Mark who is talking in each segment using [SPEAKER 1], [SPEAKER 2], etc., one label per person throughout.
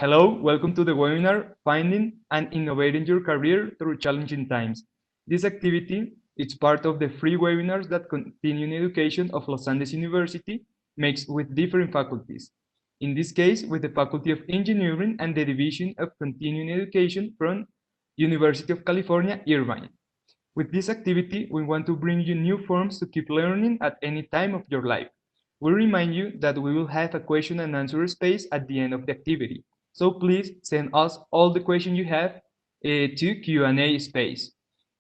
[SPEAKER 1] Hello, welcome to the webinar, Finding and Innovating Your Career Through Challenging Times. This activity is part of the free webinars that Continuing Education of Los Andes University makes with different faculties. In this case, with the Faculty of Engineering and the Division of Continuing Education from University of California, Irvine. With this activity, we want to bring you new forms to keep learning at any time of your life. We remind you that we will have a question and answer space at the end of the activity. So please send us all the questions you have to Q&A space.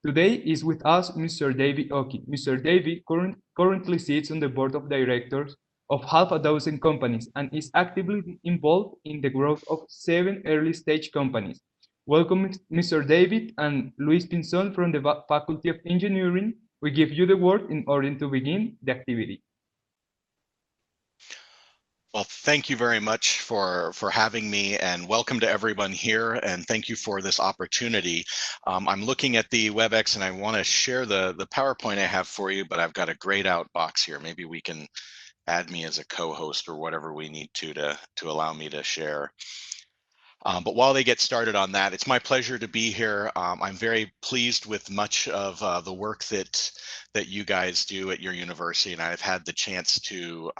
[SPEAKER 1] Today is with us Mr. David Oki. Mr. David currently sits on the board of directors of half a dozen companies and is actively involved in the growth of 7 early stage companies. Welcome, Mr. David and Luis Pinzon from the Faculty of Engineering. We give you the word in order to begin the activity.
[SPEAKER 2] Well, thank you very much for having me, and welcome to everyone here, and thank you for this opportunity. I'm looking at the WebEx and I want to share the PowerPoint I have for you, but I've got a grayed out box here. Maybe we can add me as a co-host or whatever we need to allow me to share. But while they get started on that, it's my pleasure to be here. I'm very pleased with much of the work that you guys do at your university, and I've had the chance to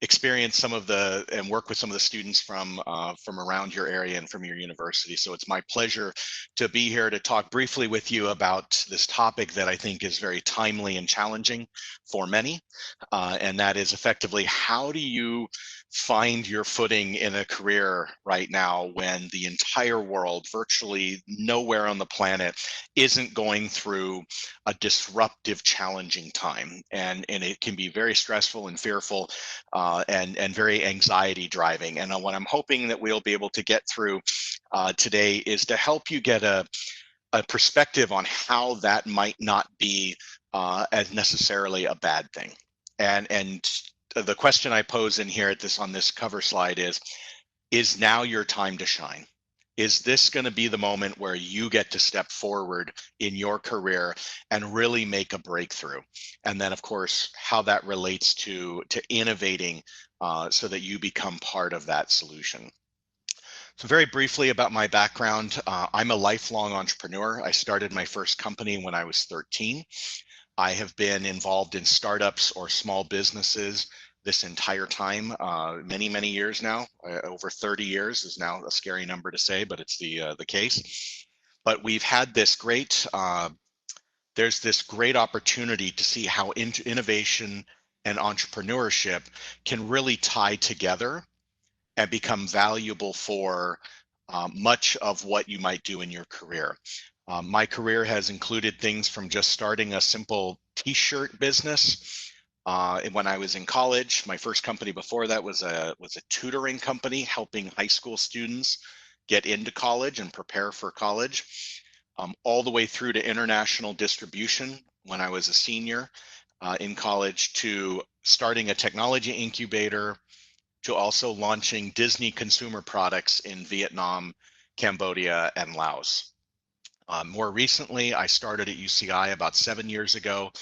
[SPEAKER 2] experience some of and work with some of the students from around your area and from your university. So it's my pleasure to be here to talk briefly with you about this topic that I think is very timely and challenging for many, and that is effectively, how do you find your footing in a career right now when the entire world, virtually nowhere on the planet, isn't going through a disruptive, challenging time, and it can be very stressful and fearful and very anxiety driving. And what I'm hoping that we'll be able to get through today is to help you get a perspective on how that might not be as necessarily a bad thing. And the question I pose in here on this cover slide is now your time to shine? Is this going to be the moment where you get to step forward in your career and really make a breakthrough? And then, of course, how that relates to innovating so that you become part of that solution. So very briefly about my background, I'm a lifelong entrepreneur. I started my first company when I was 13. I have been involved in startups or small businesses this entire time, many, many years now. Over 30 years is now a scary number to say, but it's the case. But we've had this great, there's this great opportunity to see how innovation and entrepreneurship can really tie together and become valuable for much of what you might do in your career. My career has included things from just starting a simple t-shirt business. When I was in college, my first company before that was a tutoring company, helping high school students get into college and prepare for college, all the way through to international distribution when I was a senior in college, to starting a technology incubator, to also launching Disney consumer products in Vietnam, Cambodia, and Laos. More recently, I started at UCI about 7 years ago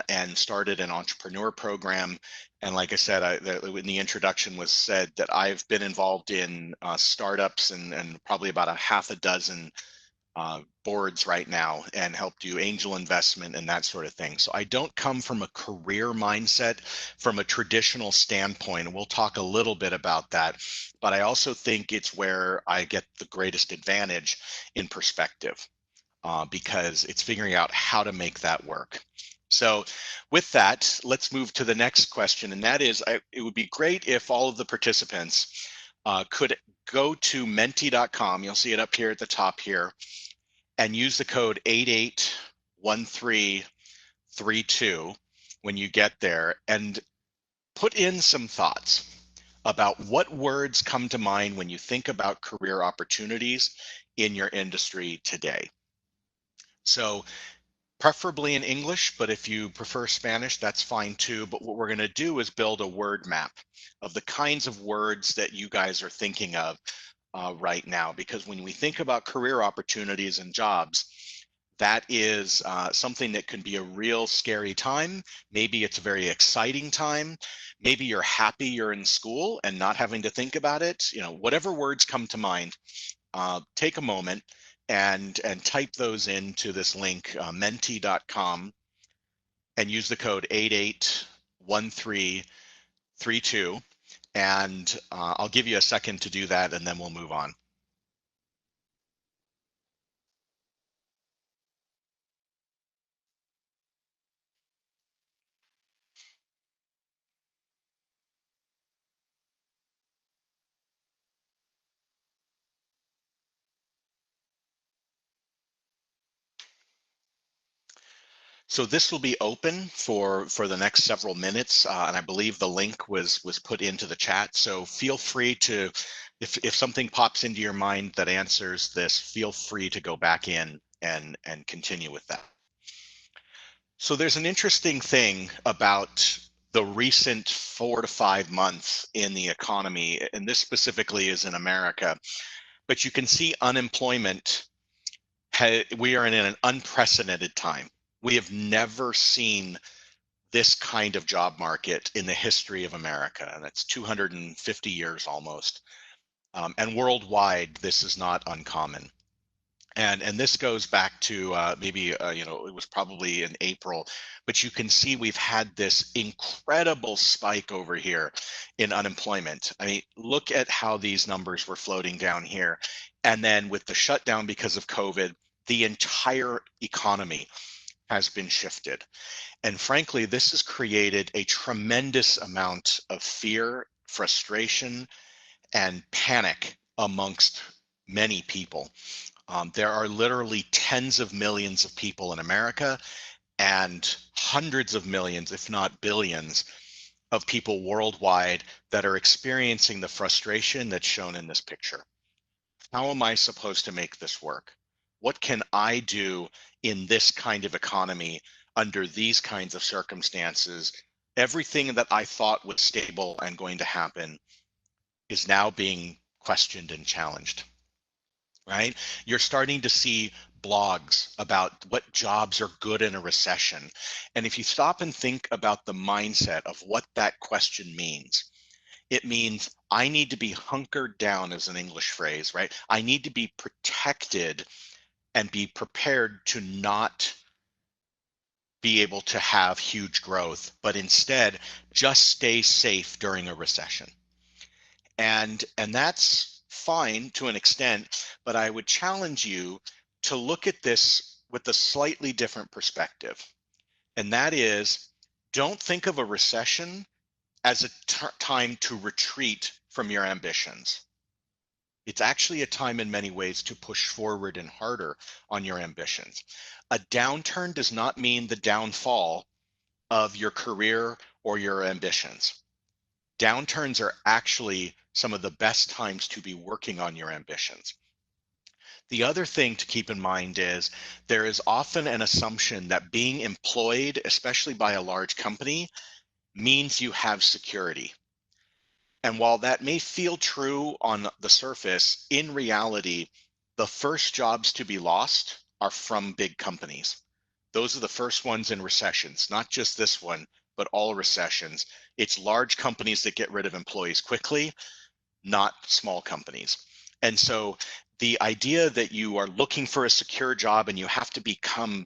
[SPEAKER 2] and started an entrepreneur program. And like I said, in the introduction was said that I've been involved in startups and probably about a half a dozen boards right now, and help do angel investment and that sort of thing. So I don't come from a career mindset from a traditional standpoint, and we'll talk a little bit about that. But I also think it's where I get the greatest advantage in perspective, because it's figuring out how to make that work. So with that, let's move to the next question, and that is, it would be great if all of the participants could go to menti.com, you'll see it up here at the top here, and use the code 881332 when you get there, and put in some thoughts about what words come to mind when you think about career opportunities in your industry today. So preferably in English, but if you prefer Spanish, that's fine too. But what we're going to do is build a word map of the kinds of words that you guys are thinking of right now, because when we think about career opportunities and jobs, that is something that can be a real scary time. Maybe it's a very exciting time. Maybe you're happy you're in school and not having to think about it. You know, whatever words come to mind, take a moment and type those into this link, menti.com, and use the code 881332. And I'll give you a second to do that, and then we'll move on. So this will be open for the next several minutes, and I believe the link was put into the chat. So feel free to, if something pops into your mind that answers this, feel free to go back in and continue with that. So there's an interesting thing about the recent 4 to 5 months in the economy, and this specifically is in America, but you can see unemployment, we are in an unprecedented time. We have never seen this kind of job market in the history of America, and that's 250 years almost. And worldwide, this is not uncommon. And this goes back to maybe, you know, it was probably in April, but you can see we've had this incredible spike over here in unemployment. I mean, look at how these numbers were floating down here. And then with the shutdown because of COVID, the entire economy has been shifted. And frankly, this has created a tremendous amount of fear, frustration, and panic amongst many people. There are literally tens of millions of people in America and hundreds of millions, if not billions, of people worldwide that are experiencing the frustration that's shown in this picture. How am I supposed to make this work? What can I do in this kind of economy under these kinds of circumstances? Everything that I thought was stable and going to happen is now being questioned and challenged, right? You're starting to see blogs about what jobs are good in a recession. And if you stop and think about the mindset of what that question means, it means I need to be hunkered down, as an English phrase, right? I need to be protected and be prepared to not be able to have huge growth, but instead just stay safe during a recession. And that's fine to an extent, but I would challenge you to look at this with a slightly different perspective. And that is, don't think of a recession as a time to retreat from your ambitions. It's actually a time in many ways to push forward and harder on your ambitions. A downturn does not mean the downfall of your career or your ambitions. Downturns are actually some of the best times to be working on your ambitions. The other thing to keep in mind is there is often an assumption that being employed, especially by a large company, means you have security. And while that may feel true on the surface, in reality, the first jobs to be lost are from big companies. Those are the first ones in recessions, not just this one, but all recessions. It's large companies that get rid of employees quickly, not small companies. And so the idea that you are looking for a secure job and you have to become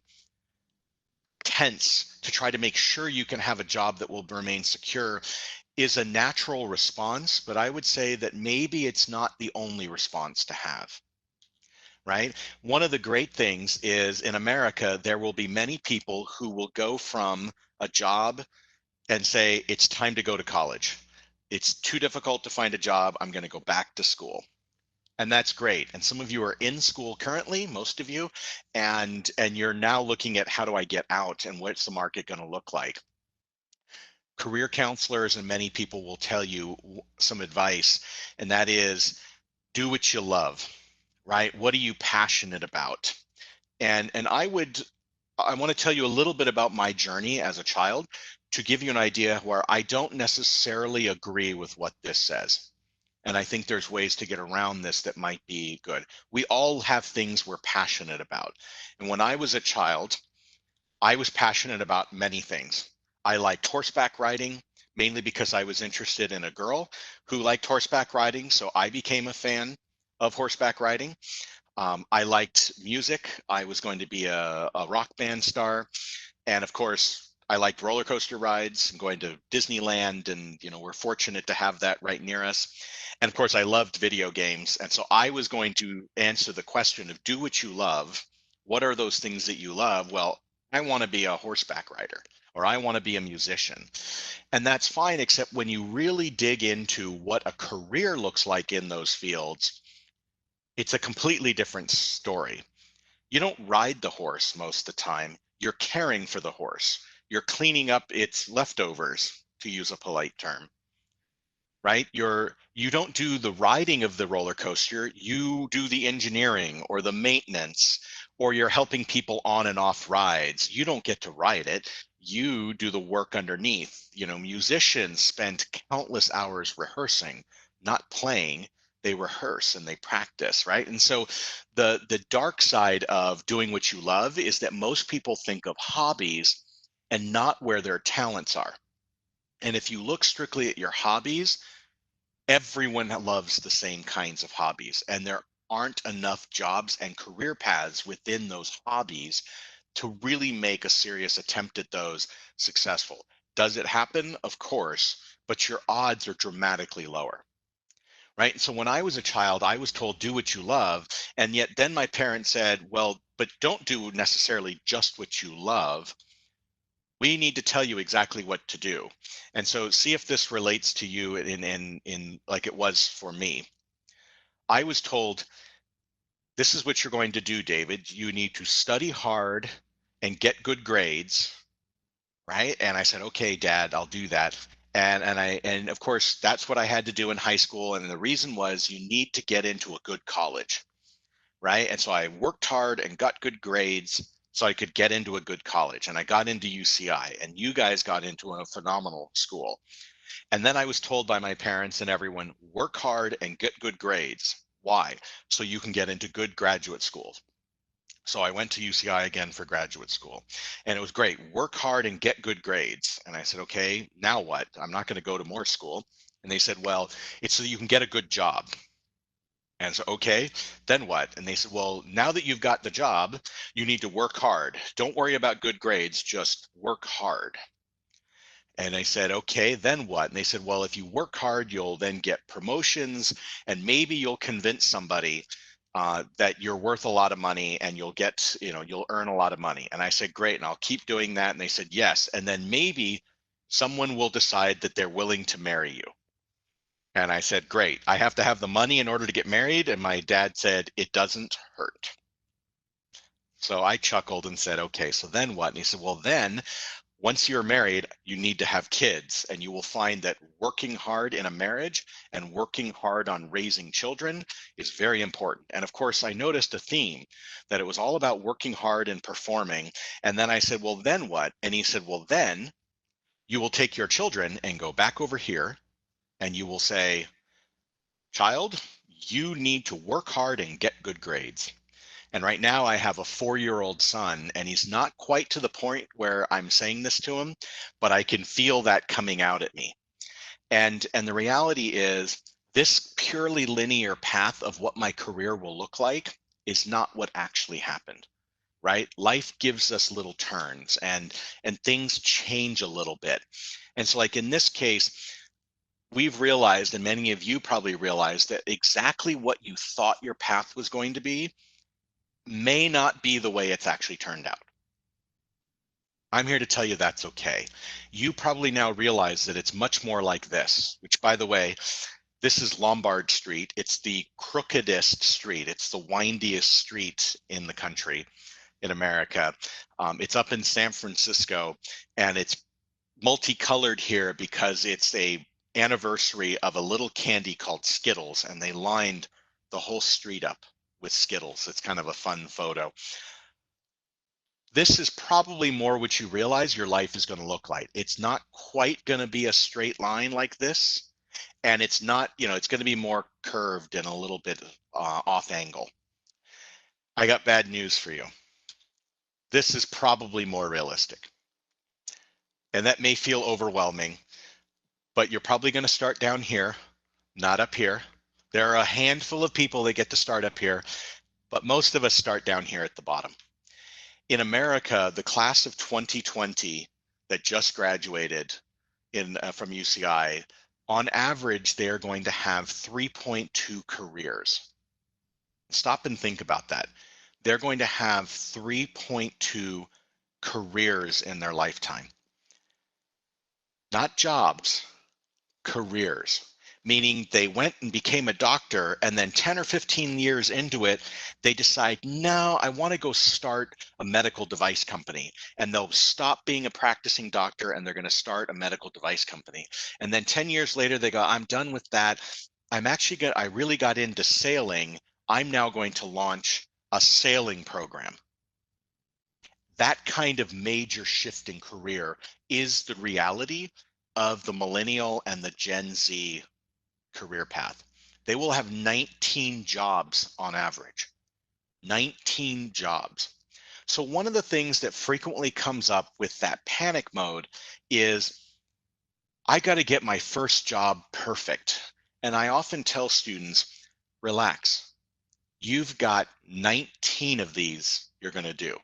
[SPEAKER 2] tense to try to make sure you can have a job that will remain secure is a natural response, but I would say that maybe it's not the only response to have, right? One of the great things is in America, there will be many people who will go from a job and say, it's time to go to college. It's too difficult to find a job. I'm going to go back to school. And that's great. And some of you are in school currently, most of you, and you're now looking at how do I get out and what's the market going to look like? Career counselors and many people will tell you some advice, and that is do what you love, right? What are you passionate about? And I want to tell you a little bit about my journey as a child to give you an idea where I don't necessarily agree with what this says. And I think there's ways to get around this that might be good. We all have things we're passionate about. And when I was a child, I was passionate about many things. I liked horseback riding, mainly because I was interested in a girl who liked horseback riding. So I became a fan of horseback riding. I liked music. I was going to be a rock band star. And of course, I liked roller coaster rides and going to Disneyland. And, we're fortunate to have that right near us. And of course, I loved video games. And so I was going to answer the question of do what you love. What are those things that you love? Well, I want to be a horseback rider, or I want to be a musician. And that's fine, except when you really dig into what a career looks like in those fields, it's a completely different story. You don't ride the horse most of the time. You're caring for the horse. You're cleaning up its leftovers, to use a polite term, right? You don't do the riding of the roller coaster. You do the engineering or the maintenance, or you're helping people on and off rides. You don't get to ride it. You do the work underneath. Musicians spend countless hours rehearsing, not playing. They rehearse and they practice, right? And so the dark side of doing what you love is that most people think of hobbies and not where their talents are. And if you look strictly at your hobbies, everyone loves the same kinds of hobbies, and there aren't enough jobs and career paths within those hobbies to really make a serious attempt at those successful. Does it happen? Of course, but your odds are dramatically lower. Right. So when I was a child, I was told, do what you love. And yet then my parents said, well, but don't do necessarily just what you love. We need to tell you exactly what to do. And so see if this relates to you in like it was for me. I was told, this is what you're going to do, David. You need to study hard and get good grades. Right. And I said, okay, Dad, I'll do that. And of course, that's what I had to do in high school. And the reason was you need to get into a good college. Right. And so I worked hard and got good grades so I could get into a good college. And I got into UCI, and you guys got into a phenomenal school. And then I was told by my parents and everyone, work hard and get good grades. Why? So you can get into good graduate schools. So I went to UCI again for graduate school, and it was great. Work hard and get good grades. And I said, okay, now what? I'm not going to go to more school. And they said, well, it's so you can get a good job. And so, okay, then what? And they said, well, now that you've got the job, you need to work hard. Don't worry about good grades, just work hard. And I said, okay, then what? And they said, well, if you work hard, you'll then get promotions, and maybe you'll convince somebody that you're worth a lot of money, and you'll get, you'll earn a lot of money. And I said, great, and I'll keep doing that. And they said, yes. And then maybe someone will decide that they're willing to marry you. And I said, great, I have to have the money in order to get married. And my dad said, it doesn't hurt. So I chuckled and said, okay, so then what? And he said, well, then once you're married, you need to have kids, and you will find that working hard in a marriage and working hard on raising children is very important. And of course, I noticed a theme that it was all about working hard and performing. And then I said, well, then what? And he said, well, then you will take your children and go back over here, and you will say, child, you need to work hard and get good grades. And right now I have a 4-year-old son, and he's not quite to the point where I'm saying this to him, but I can feel that coming out at me. And the reality is, this purely linear path of what my career will look like is not what actually happened, right? Life gives us little turns, and things change a little bit. And so like in this case, we've realized, and many of you probably realized, that exactly what you thought your path was going to be may not be the way it's actually turned out. I'm here to tell you that's okay. You probably now realize that it's much more like this, which, by the way, this is Lombard Street. It's the crookedest street. It's the windiest street in the country, in America. It's up in San Francisco, and it's multicolored here because it's a anniversary of a little candy called Skittles, and they lined the whole street up with Skittles. It's kind of a fun photo. This is probably more what you realize your life is going to look like. It's not quite going to be a straight line like this, And it's not, it's going to be more curved and a little bit off angle. I got bad news for you. This is probably more realistic. And that may feel overwhelming, but you're probably going to start down here, not up here. There are a handful of people that get to start up here, but most of us start down here at the bottom. In America, the class of 2020 that just graduated from UCI, on average, they're going to have 3.2 careers. Stop and think about that. They're going to have 3.2 careers in their lifetime. Not jobs, careers. Meaning they went and became a doctor, and then 10 or 15 years into it, they decide, no, I want to go start a medical device company. And they'll stop being a practicing doctor and they're going to start a medical device company. And then 10 years later, they go, I'm done with that. I really got into sailing. I'm now going to launch a sailing program. That kind of major shift in career is the reality of the millennial and the Gen Z career path. They will have 19 jobs on average. 19 jobs. So one of the things that frequently comes up with that panic mode is, I got to get my first job perfect. And I often tell students, relax. You've got 19 of these you're going to do.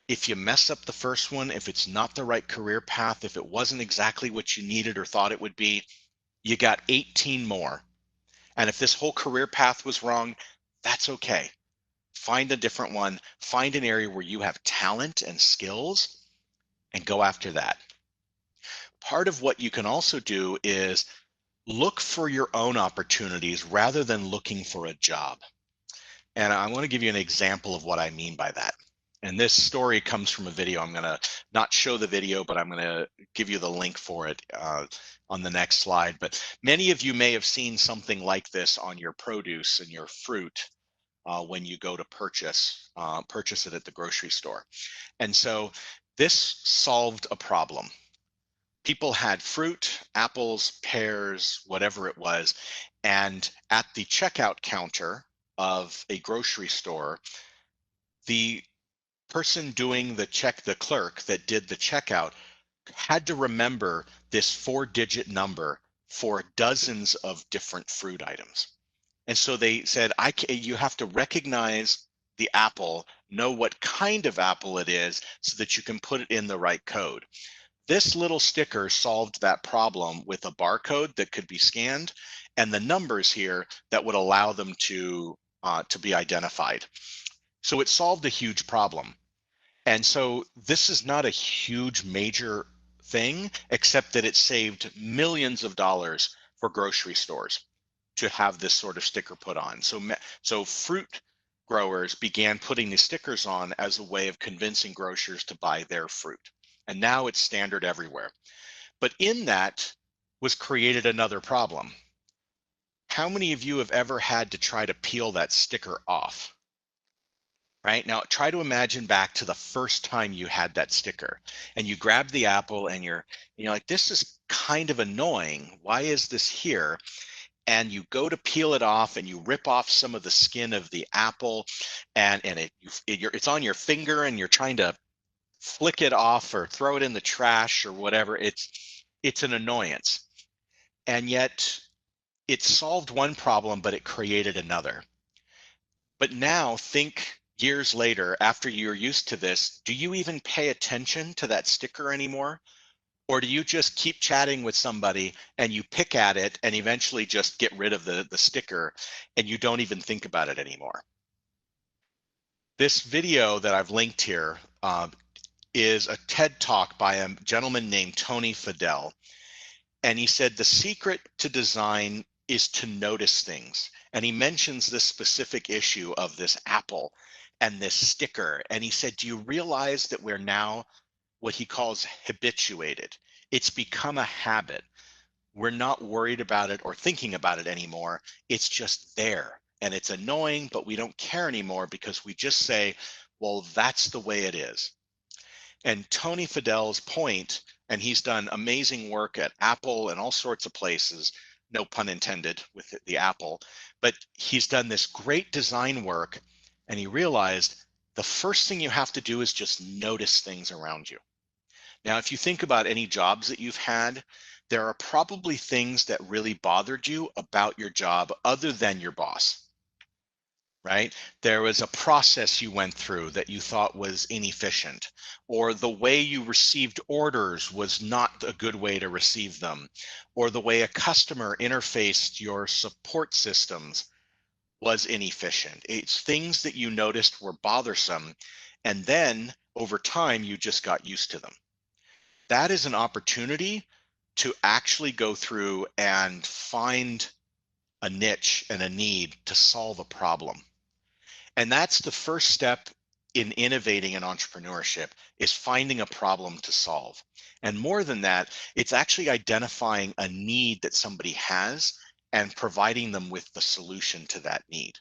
[SPEAKER 2] If you mess up the first one, if it's not the right career path, if it wasn't exactly what you needed or thought it would be, you got 18 more. And if this whole career path was wrong, that's okay. Find a different one, find an area where you have talent and skills, and go after that. Part of what you can also do is look for your own opportunities rather than looking for a job. And I want to give you an example of what I mean by that. And this story comes from a video. I'm going to not show the video, but I'm going to give you the link for it on the next slide. But many of you may have seen something like this on your produce and your fruit when you go to purchase it at the grocery store. And so this solved a problem. People had fruit, apples, pears, whatever it was, and at the checkout counter of a grocery store, the person doing the clerk that did the checkout had to remember this 4-digit number for dozens of different fruit items. And so they said, you have to recognize the apple, know what kind of apple it is so that you can put it in the right code. This little sticker solved that problem with a barcode that could be scanned and the numbers here that would allow them to be identified. So it solved a huge problem. And so this is not a huge major thing, except that it saved millions of dollars for grocery stores to have this sort of sticker put on. So fruit growers began putting these stickers on as a way of convincing grocers to buy their fruit. And now it's standard everywhere. But in that was created another problem. How many of you have ever had to try to peel that sticker off? Right now, try to imagine back to the first time you had that sticker and you grab the apple and you're like, this is kind of annoying. Why is this here? And you go to peel it off and you rip off some of the skin of the apple and it's on your finger and you're trying to flick it off or throw it in the trash or whatever. It's an annoyance. And yet it solved one problem, but it created another. But now think years later, after you're used to this, do you even pay attention to that sticker anymore? Or do you just keep chatting with somebody and you pick at it and eventually just get rid of the sticker and you don't even think about it anymore? This video that I've linked here is a TED Talk by a gentleman named Tony Fadell. And he said, the secret to design is to notice things. And he mentions this specific issue of this apple and this sticker. And he said, do you realize that we're now what he calls habituated? It's become a habit. We're not worried about it or thinking about it anymore. It's just there and it's annoying, but we don't care anymore because we just say, well, that's the way it is. And Tony Fadell's point, and he's done amazing work at Apple and all sorts of places, no pun intended with the apple, but he's done this great design work, and he realized the first thing you have to do is just notice things around you. Now, if you think about any jobs that you've had, there are probably things that really bothered you about your job other than your boss, right? There was a process you went through that you thought was inefficient, or the way you received orders was not a good way to receive them, or the way a customer interfaced your support systems was inefficient. It's things that you noticed were bothersome, and then over time, you just got used to them. That is an opportunity to actually go through and find a niche and a need to solve a problem. And that's the first step in innovating in entrepreneurship, is finding a problem to solve. And more than that, it's actually identifying a need that somebody has and providing them with the solution to that need,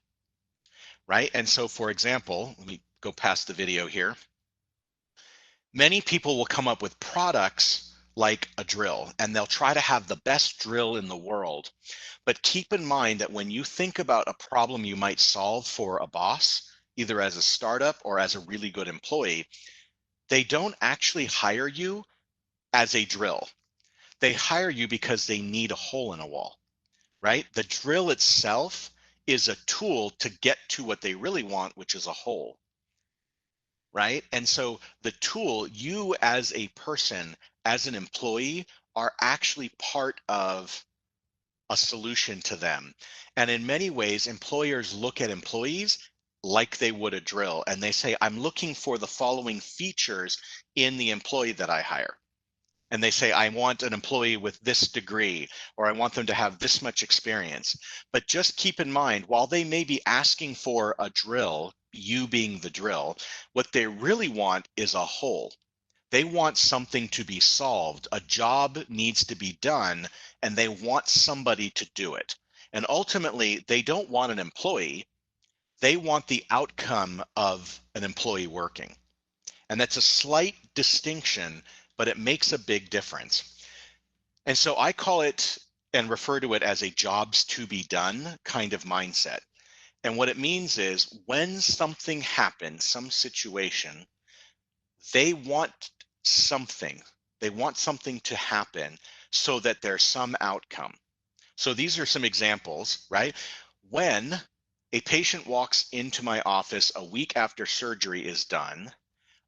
[SPEAKER 2] right? And so, for example, let me go past the video here. Many people will come up with products like a drill, and they'll try to have the best drill in the world. But keep in mind that when you think about a problem you might solve for a boss, either as a startup or as a really good employee, they don't actually hire you as a drill. They hire you because they need a hole in a wall, right? The drill itself is a tool to get to what they really want, which is a hole, right? And so the tool, you as a person, as an employee, are actually part of a solution to them. And in many ways, employers look at employees like they would a drill, and they say, I'm looking for the following features in the employee that I hire. And they say, I want an employee with this degree, or I want them to have this much experience. But just keep in mind, while they may be asking for a drill, you being the drill, what they really want is a whole. They want something to be solved. A job needs to be done, and they want somebody to do it. And ultimately, they don't want an employee. They want the outcome of an employee working. And that's a slight distinction, but it makes a big difference. And so I call it and refer to it as a jobs to be done kind of mindset. And what it means is when something happens, some situation, they want something. They want something to happen so that there's some outcome. So these are some examples, right? When a patient walks into my office a week after surgery is done,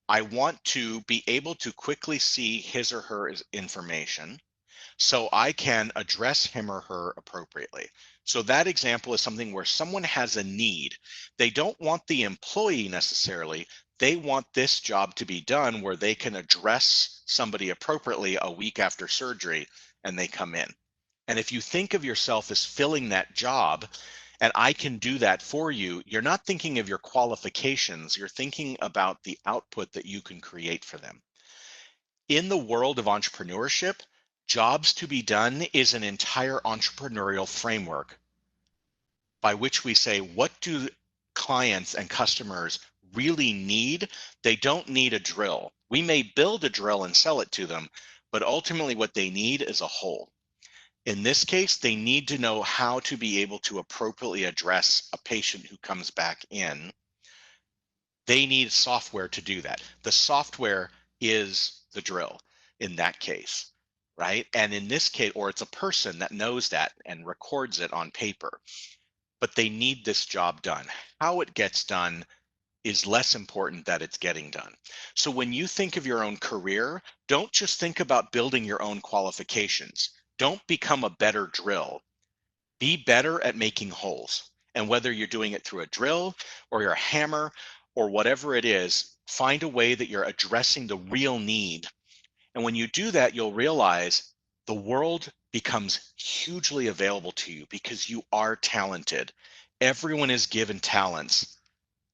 [SPEAKER 2] I want to be able to quickly see his or her information so I can address him or her appropriately. So that example is something where someone has a need. They don't want the employee necessarily. They want this job to be done where they can address somebody appropriately a week after surgery and they come in. And if you think of yourself as filling that job, and I can do that for you, you're not thinking of your qualifications, you're thinking about the output that you can create for them. In the world of entrepreneurship, jobs to be done is an entire entrepreneurial framework by which we say, what do clients and customers really need? They don't need a drill. We may build a drill and sell it to them, but ultimately what they need is a whole. In this case, they need to know how to be able to appropriately address a patient who comes back in. They need software to do that. The software is the drill in that case, right? And in this case, or it's a person that knows that and records it on paper, but they need this job done. How it gets done is less important that it's getting done. So when you think of your own career, don't just think about building your own qualifications. Don't become a better drill. Be better at making holes. And whether you're doing it through a drill or your hammer or whatever it is, find a way that you're addressing the real need. And when you do that, you'll realize the world becomes hugely available to you because you are talented. Everyone is given talents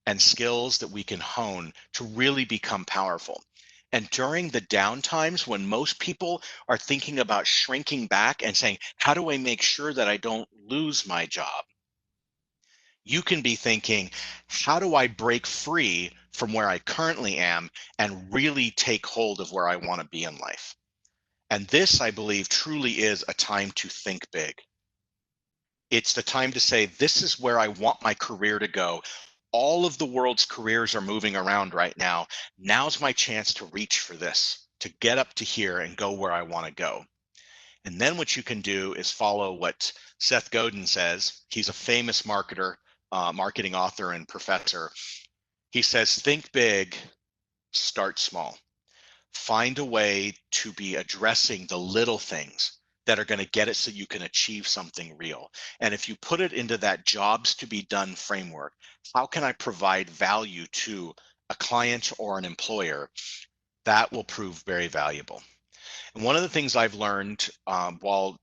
[SPEAKER 2] and skills that we can hone to really become powerful. And during the down times when most people are thinking about shrinking back and saying, how do I make sure that I don't lose my job? You can be thinking, how do I break free from where I currently am and really take hold of where I want to be in life? And this, I believe, truly is a time to think big. It's the time to say, this is where I want my career to go. All of the world's careers are moving around right now. Now's my chance to reach for this, to get up to here and go where I want to go. And then what you can do is follow what Seth Godin says. He's a famous marketer, marketing author and professor. He says, think big, start small. Find a way to be addressing the little things that are going to get it so you can achieve something real. And if you put it into that jobs to be done framework, how can I provide value to a client or an employer? That will prove very valuable. And one of the things I've learned while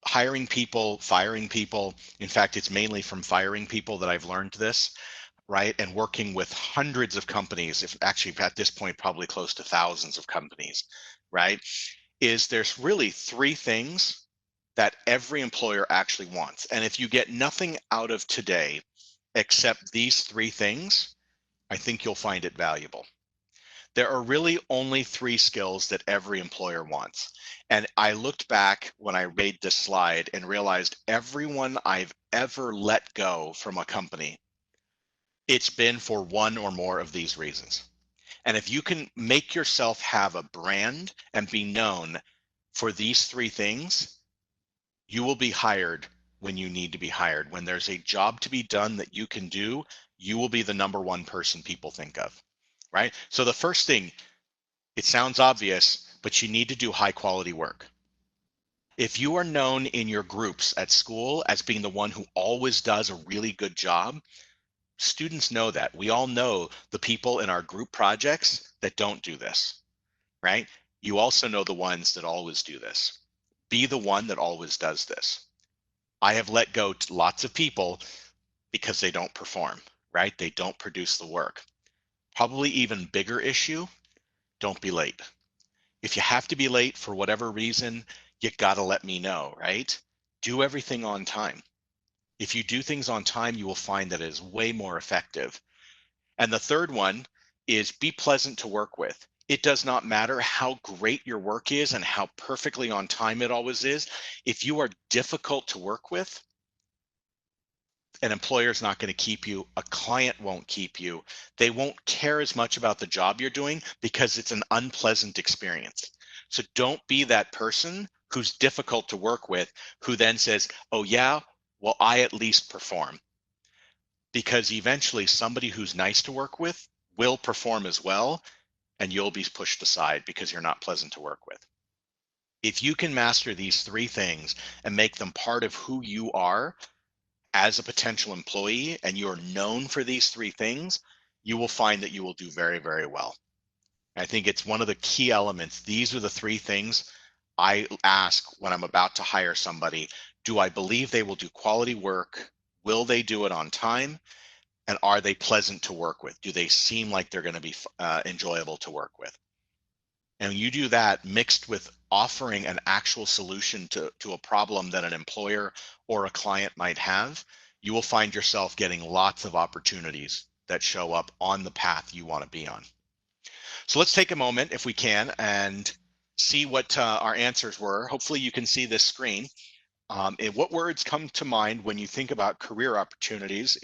[SPEAKER 2] hiring people, firing people, in fact, it's mainly from firing people that I've learned this, right? And working with hundreds of companies, if actually at this point, probably close to thousands of companies, right? Is there's really three things that every employer actually wants. And if you get nothing out of today except these three things, I think you'll find it valuable. There are really only three skills that every employer wants. And I looked back when I made this slide and realized everyone I've ever let go from a company, it's been for one or more of these reasons. And if you can make yourself have a brand and be known for these three things, you will be hired when you need to be hired. When there's a job to be done that you can do, you will be the number one person people think of, right? So the first thing, it sounds obvious, but you need to do high quality work. If you are known in your groups at school as being the one who always does a really good job, students know that. We all know the people in our group projects that don't do this, right? You also know the ones that always do this. Be the one that always does this. I have let go to lots of people because they don't perform, right? They don't produce the work. Probably even bigger issue, don't be late. If you have to be late for whatever reason, you gotta let me know, right? Do everything on time. If you do things on time, you will find that it is way more effective. And the third one is be pleasant to work with. It does not matter how great your work is and how perfectly on time it always is. If you are difficult to work with, an employer is not going to keep you. A client won't keep you. They won't care as much about the job you're doing because it's an unpleasant experience. So don't be that person who's difficult to work with, who then says, oh yeah, well, I at least perform. Because eventually somebody who's nice to work with will perform as well, and you'll be pushed aside because you're not pleasant to work with. If you can master these three things and make them part of who you are as a potential employee, and you're known for these three things, you will find that you will do very, very well. I think it's one of the key elements. These are the three things I ask when I'm about to hire somebody. Do I believe they will do quality work? Will they do it on time? And are they pleasant to work with? Do they seem like they're going to be enjoyable to work with? And you do that mixed with offering an actual solution to a problem that an employer or a client might have, you will find yourself getting lots of opportunities that show up on the path you want to be on. So let's take a moment, if we can, and see what our answers were. Hopefully you can see this screen. And what words come to mind when you think about career opportunities,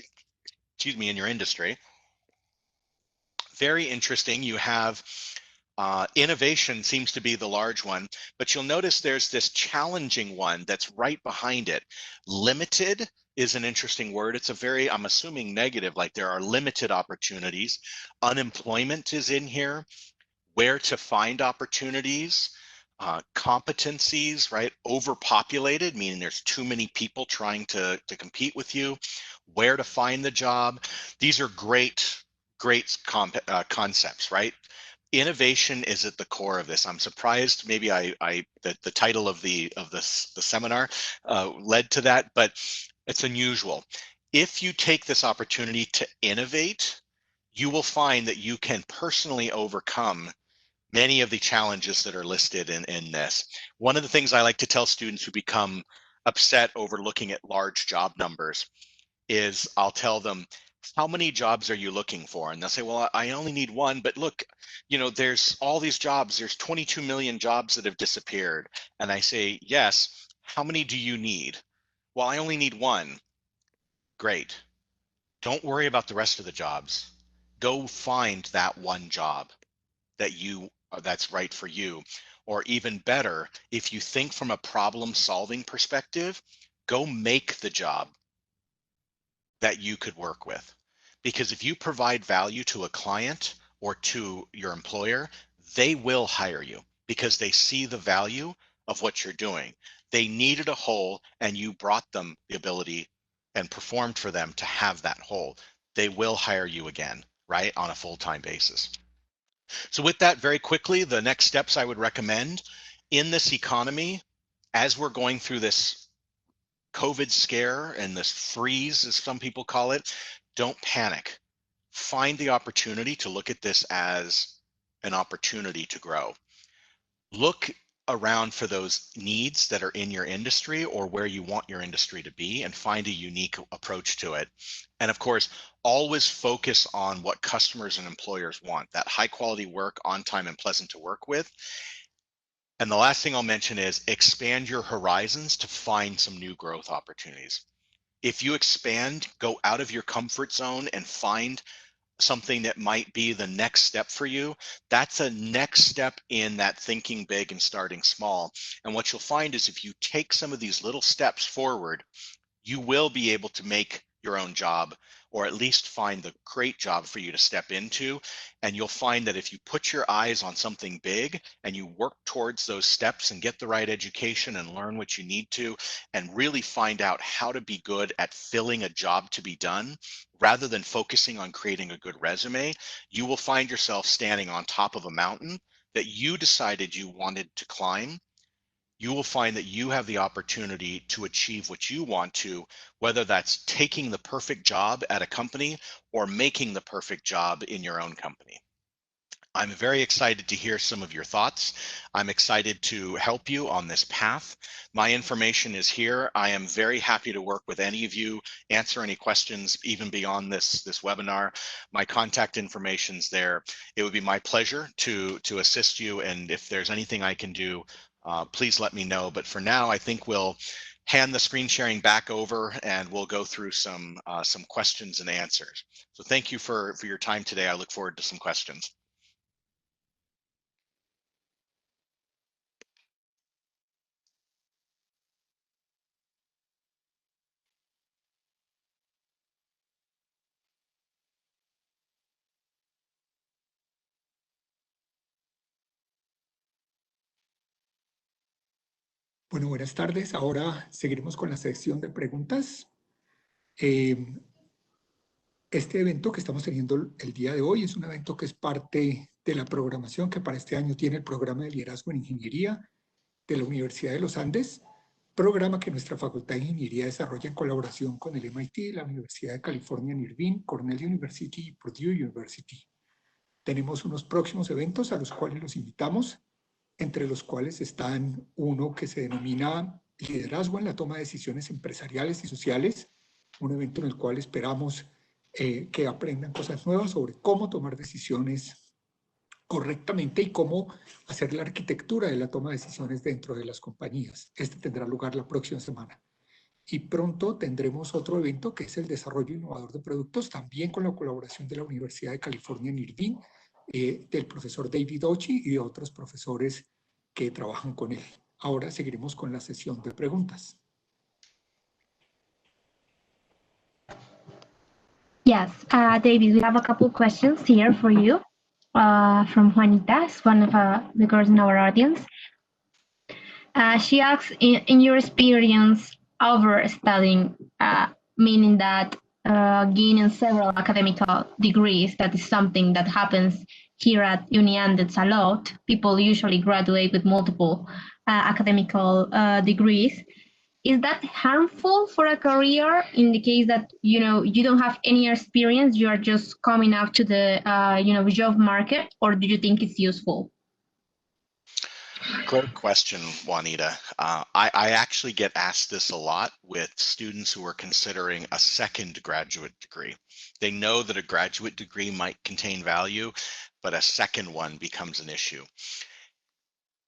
[SPEAKER 2] in your industry? Very interesting. You have innovation seems to be the large one, but you'll notice there's this challenging one that's right behind it. Limited is an interesting word. It's a very, I'm assuming, negative, like there are limited opportunities. Unemployment is in here. Where to find opportunities. Competencies, right? Overpopulated, meaning there's too many people trying to compete with you. Where to find the job. These are great concepts, right? Innovation is at the core of this. I'm surprised maybe the title of the seminar led to that, but it's unusual. If you take this opportunity to innovate, you will find that you can personally overcome many of the challenges that are listed in this. One of the things I like to tell students who become upset over looking at large job numbers is I'll tell them, how many jobs are you looking for? And they'll say, well, I only need one, but look, there's all these jobs, there's 22 million jobs that have disappeared. And I say, yes, how many do you need? Well, I only need one. Great. Don't worry about the rest of the jobs. Go find that one job that's right for you. Or even better, if you think from a problem solving perspective, go make the job that you could work with. Because if you provide value to a client or to your employer, they will hire you because they see the value of what you're doing. They needed a hole and you brought them the ability and performed for them to have that hole. They will hire you again, right, on a full-time basis. So with that, very quickly, the next steps I would recommend in this economy, as we're going through this COVID scare and this freeze, as some people call it, don't panic. Find the opportunity to look at this as an opportunity to grow. Look around for those needs that are in your industry or where you want your industry to be and find a unique approach to it. And of course, always focus on what customers and employers want, that high quality work, on time and pleasant to work with. And the last thing I'll mention is expand your horizons to find some new growth opportunities. If you expand, go out of your comfort zone and find something that might be the next step for you, that's a next step in that thinking big and starting small. And what you'll find is if you take some of these little steps forward, you will be able to make your own job, or at least find the great job for you to step into. And you'll find that if you put your eyes on something big and you work towards those steps and get the right education and learn what you need to, and really find out how to be good at filling a job to be done, rather than focusing on creating a good resume, you will find yourself standing on top of a mountain that you decided you wanted to climb. You will find that you have the opportunity to achieve what you want to, whether that's taking the perfect job at a company or making the perfect job in your own company. I'm very excited to hear some of your thoughts. I'm excited to help you on this path. My information is here. I am very happy to work with any of you, answer any questions, even beyond this webinar. My contact information's there. It would be my pleasure to assist you, and if there's anything I can do, please let me know. But for now, I think we'll hand the screen sharing back over and we'll go through some questions and answers. So thank you for your time today. I look forward to some questions.
[SPEAKER 3] Bueno, buenas tardes. Ahora seguiremos con la sección de preguntas. Este evento que estamos teniendo el día de hoy es un evento que es parte de la programación que para este año tiene el programa de liderazgo en ingeniería de la Universidad de los Andes, programa que nuestra Facultad de Ingeniería desarrolla en colaboración con el MIT, la Universidad de California en Irvine, Cornell University y Purdue University. Tenemos unos próximos eventos a los cuales los invitamos, entre los cuales están uno que se denomina Liderazgo en la toma de decisiones empresariales y sociales, un evento en el cual esperamos que aprendan cosas nuevas sobre cómo tomar decisiones correctamente y cómo hacer la arquitectura de la toma de decisiones dentro de las compañías. Este tendrá lugar la próxima semana. Y pronto tendremos otro evento que es el desarrollo innovador de productos, también con la colaboración de la Universidad de California en Irvine, del profesor David Ochi y de otros profesores que trabajan con él. Ahora seguiremos con la sesión de preguntas.
[SPEAKER 4] Yes, David, we have a couple of questions here for you from Juanita, one of the girls in our audience. She asks, in your experience over studying, meaning that gaining several academic degrees, that is something that happens here at Uniandes a lot. People usually graduate with multiple academic degrees. Is that harmful for a career in the case that you don't have any experience, you are just coming up to the job market, or do you think it's useful?
[SPEAKER 2] Great question, Juanita. I actually get asked this a lot with students who are considering a second graduate degree. They know that a graduate degree might contain value, but a second one becomes an issue.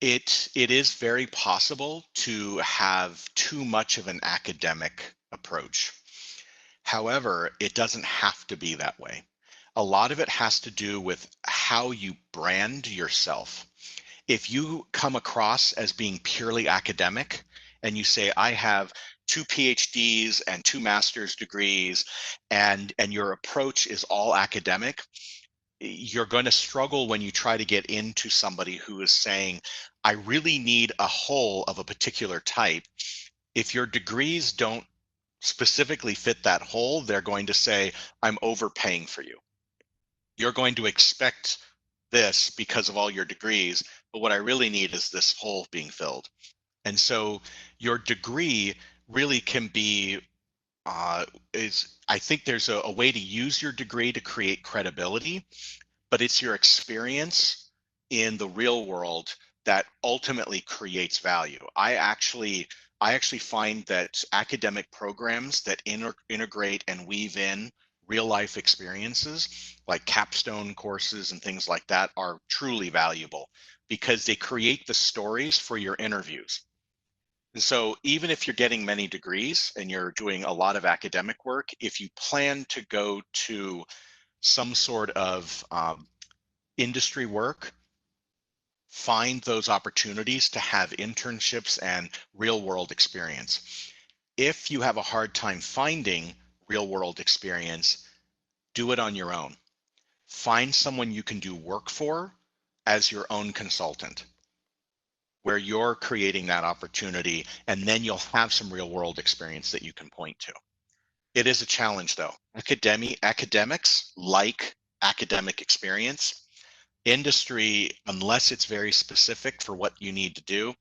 [SPEAKER 2] It is very possible to have too much of an academic approach. However, it doesn't have to be that way. A lot of it has to do with how you brand yourself. If you come across as being purely academic and you say, I have 2 PhDs and 2 master's degrees, and your approach is all academic, you're going to struggle when you try to get into somebody who is saying, I really need a whole of a particular type. If your degrees don't specifically fit that whole, they're going to say, I'm overpaying for you. You're going to expect this because of all your degrees, but what I really need is this hole being filled. And so your degree really can be, I think there's a way to use your degree to create credibility, but it's your experience in the real world that ultimately creates value. I actually find that academic programs that integrate and weave in real life experiences, like capstone courses and things like that, are truly valuable because they create the stories for your interviews. And so even if you're getting many degrees and you're doing a lot of academic work, if you plan to go to some sort of industry work, find those opportunities to have internships and real world experience. If you have a hard time finding real world experience, do it on your own. Find someone you can do work for as your own consultant, where you're creating that opportunity, and then you'll have some real world experience that you can point to. It is a challenge though. Academics like academic experience. Industry, unless it's very specific for what you need to do,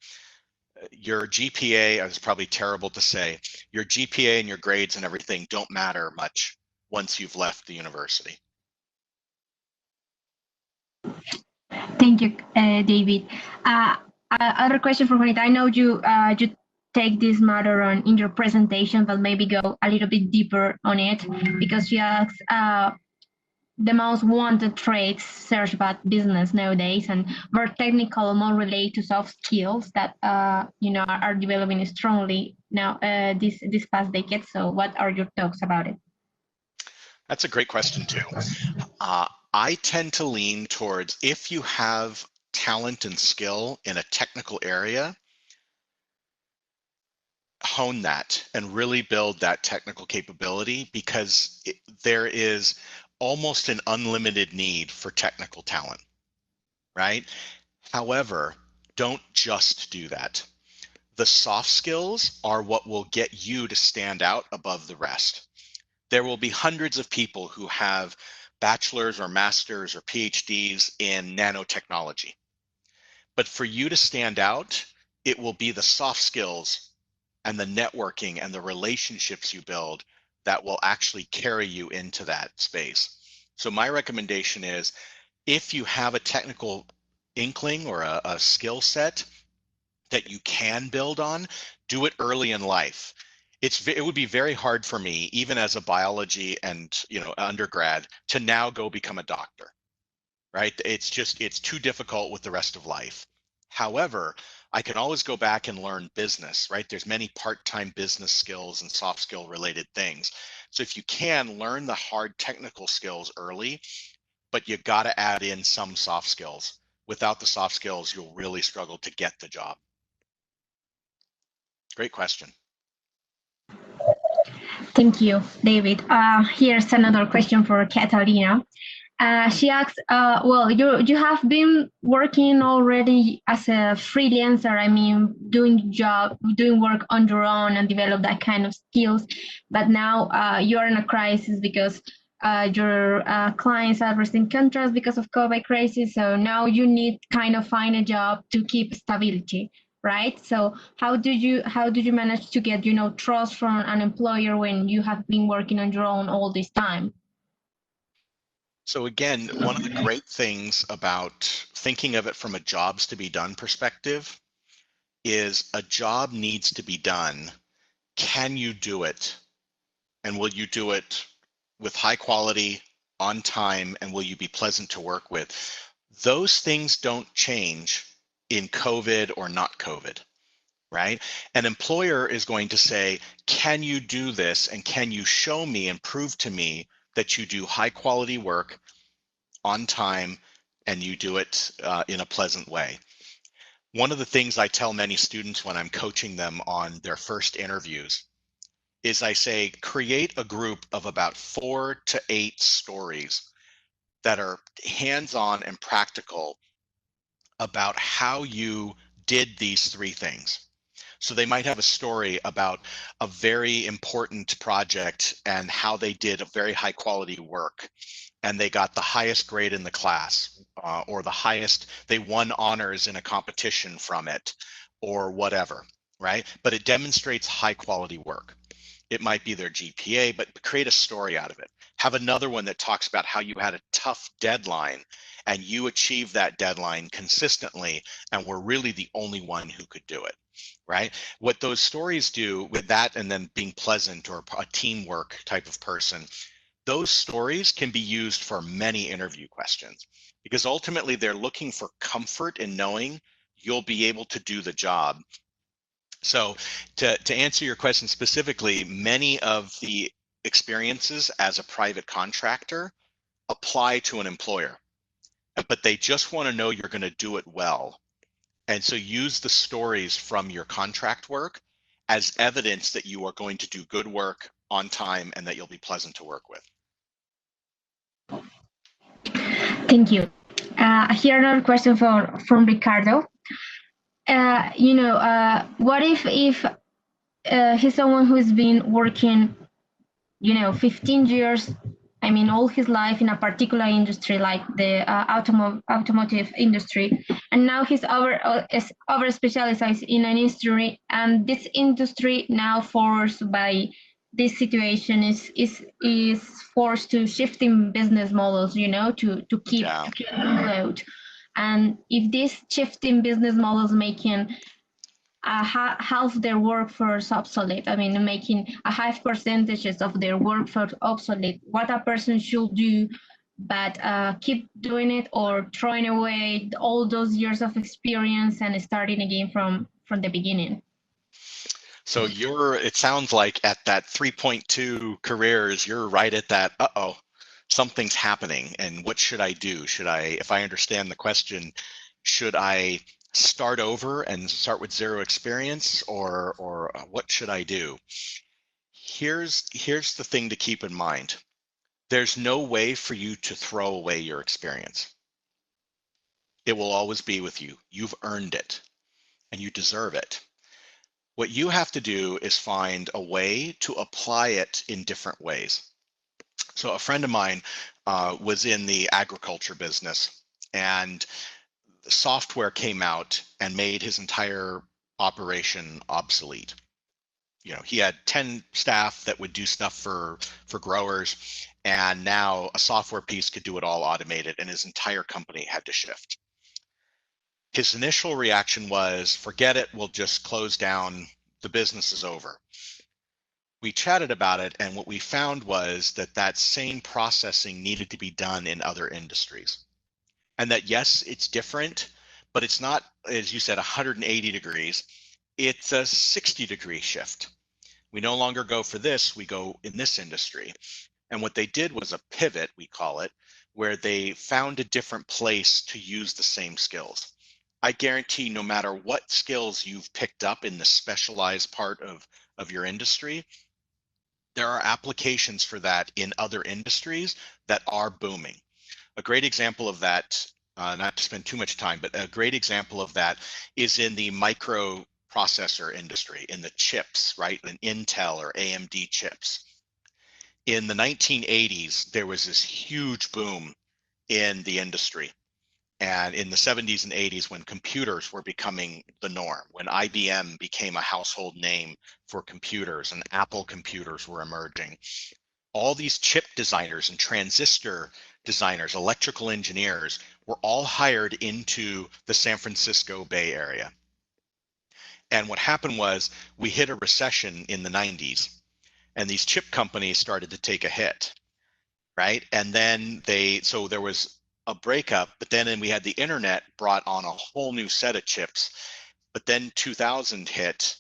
[SPEAKER 2] your GPA, it's probably terrible to say, your GPA and your grades and everything don't matter much once you've left the university.
[SPEAKER 4] Thank you, David. Other question for Juanita. I know you take this matter on in your presentation, but maybe go a little bit deeper on it, because she asks the most wanted traits searched about business nowadays, and more technical, more related to soft skills that are developing strongly now this past decade. So what are your thoughts about it?
[SPEAKER 2] That's a great question too. I tend to lean towards, if you have talent and skill in a technical area, hone that and really build that technical capability, because there is almost an unlimited need for technical talent, right? However, don't just do that. The soft skills are what will get you to stand out above the rest. There will be hundreds of people who have bachelor's or master's or PhDs in nanotechnology. But for you to stand out, it will be the soft skills and the networking and the relationships you build that will actually carry you into that space. So my recommendation is, if you have a technical inkling or a skill set that you can build on, do it early in life. It would be very hard for me, even as a biology and undergrad, to now go become a doctor, right? It's too difficult with the rest of life. However, I can always go back and learn business, right? There's many part-time business skills and soft skill related things. So if you can, learn the hard technical skills early, but you got to add in some soft skills. Without the soft skills, you'll really struggle to get the job. Great question.
[SPEAKER 4] Thank you, David. Here's another question for Catalina. She asks, well, you have been working already as a freelancer, I mean, doing work on your own and develop that kind of skills, but now you're in a crisis because your clients are resting contracts because of COVID crisis, so now you need kind of find a job to keep stability, right? So how do you manage to get trust from an employer when you have been working on your own all this time?
[SPEAKER 2] So again, one of the great things about thinking of it from a jobs to be done perspective is, a job needs to be done. Can you do it? And will you do it with high quality, on time, and will you be pleasant to work with? Those things don't change in COVID or not COVID, right? An employer is going to say, can you do this? And can you show me and prove to me that you do high quality work on time and you do it in a pleasant way? One of the things I tell many students when I'm coaching them on their first interviews is I say, create a group of about 4 to 8 stories that are hands-on and practical about how you did these 3 things. So they might have a story about a very important project and how they did a very high quality work and they got the highest grade in the class, or the highest, they won honors in a competition from it, or whatever, right? But it demonstrates high quality work. It might be their GPA, but create a story out of it. Have another one that talks about how you had a tough deadline and you achieved that deadline consistently and were really the only one who could do it, right? What those stories do with that, and then being pleasant or a teamwork type of person, those stories can be used for many interview questions, because ultimately they're looking for comfort in knowing you'll be able to do the job. So to answer your question specifically, many of the experiences as a private contractor apply to an employer, but they just want to know you're going to do it well. And so use the stories from your contract work as evidence that you are going to do good work on time and that you'll be pleasant to work with.
[SPEAKER 4] Thank you. Here another question from Ricardo. What if he's someone who's been working, 15 years, all his life in a particular industry like the automotive industry, and now he's over specialized in an industry, and this industry now forced by this situation is forced to shifting business models, to keep afloat. And if this shifting business models making half their workforce obsolete, making a high percentages of their workforce obsolete, what a person should do but keep doing it, or throwing away all those years of experience and starting again from the beginning?
[SPEAKER 2] So it sounds like at that 3.2 careers, you're right at that, something's happening, and what should I do? Should I, if I understand the question, should I start over and start with 0 experience, or what should I do? Here's the thing to keep in mind. There's no way for you to throw away your experience. It will always be with you. You've earned it and you deserve it. What you have to do is find a way to apply it in different ways. So a friend of mine was in the agriculture business, and the software came out and made his entire operation obsolete. He had 10 staff that would do stuff for growers, and now a software piece could do it all automated, and his entire company had to shift. His initial reaction was, forget it, we'll just close down, the business is over. We chatted about it, and what we found was that same processing needed to be done in other industries. And that, yes, it's different, but it's not, as you said, 180 degrees. It's a 60-degree shift. We no longer go for this, we go in this industry. And what they did was a pivot, we call it, where they found a different place to use the same skills. I guarantee no matter what skills you've picked up in the specialized part of your industry, there are applications for that in other industries that are booming. A great example of that, not to spend too much time, but a great example of that is in the microprocessor industry, in the chips, right? In Intel or AMD chips. In the 1980s, there was this huge boom in the industry. And in the 70s and 80s, when computers were becoming the norm, when IBM became a household name for computers and Apple computers were emerging, all these chip designers and transistor designers, electrical engineers, were all hired into the San Francisco Bay Area. And what happened was we hit a recession in the 90s, and these chip companies started to take a hit, right? And then so there was a breakup, but then we had the internet brought on a whole new set of chips. But then 2000 hit